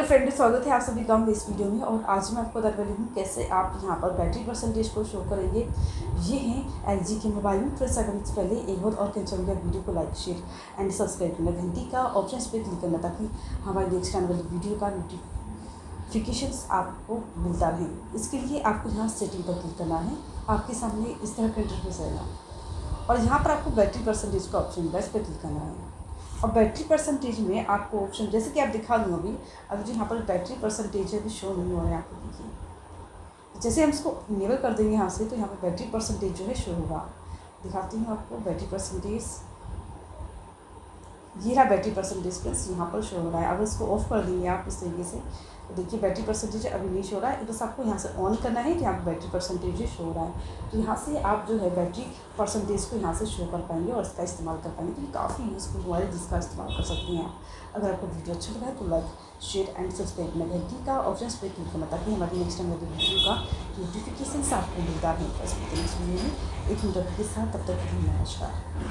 Friend, स्वागत है आप सभी का इस वीडियो में। और आज मैं आपको बताने वाली हूँ कैसे आप यहाँ पर बैटरी परसेंटेज को शो करेंगे। ये हैं एलजी के मोबाइल में। फिर करने से पहले एक बार और कहना चाहूँगा, वीडियो को लाइक शेयर एंड सब्सक्राइब करना, घंटी का ऑप्शन पे क्लिक करना ताकि हमारी नेक्स्ट आने वाली वीडियो का नोटिफिकेशंस आपको मिलता रहे। इसके लिए आपको यहाँ सेटिंग पर क्लिक करना है। आपके सामने इस तरह का इंटरफेस आएगा और यहाँ पर आपको बैटरी परसेंटेज का ऑप्शन है, इस पर क्लिक करना है। और बैटरी परसेंटेज में आपको ऑप्शन जैसे कि आप दिखा दूँ अभी जो यहाँ पर बैटरी परसेंटेज है अभी शो नहीं हो रहा है। यहाँ पर देखिए, जैसे हम इसको इनेबल कर देंगे यहाँ से तो यहाँ पर बैटरी परसेंटेज जो है शो होगा। दिखाती हूँ आपको बैटरी परसेंटेज। ये रहा बैटरी परसेंटेज प्लस यहाँ पर शो हो रहा है। अगर इसको ऑफ कर देंगे आप इस तरीके से तो देखिए बैटरी परसेंटेज अभी नहीं शो रहा है। बस आपको यहाँ से ऑन करना है कि यहाँ पर बैटरी परसेंटेज शो हो रहा है। तो यहाँ से आप जो है बैटरी परसेंटेज को यहाँ से शो कर पाएंगे और इसका इस्तेमाल कर पाएंगे। तो ये काफ़ी यूज़फुल मोबाइल है जिसका इस्तेमाल कर सकते हैं आप। अगर आपको वीडियो अच्छा लगा है तो लाइक शेयर एंड सब्सक्राइब करना, घंटी का ऑप्शन पे क्लिक करना ताकि हमारी नेक्स्ट टाइम वाली वीडियो का नोटिफिकेशन आपको मिलता है। बस नेक्स्ट वीडियो में एक इंटरव्यू के साथ, तब तक नमस्कार।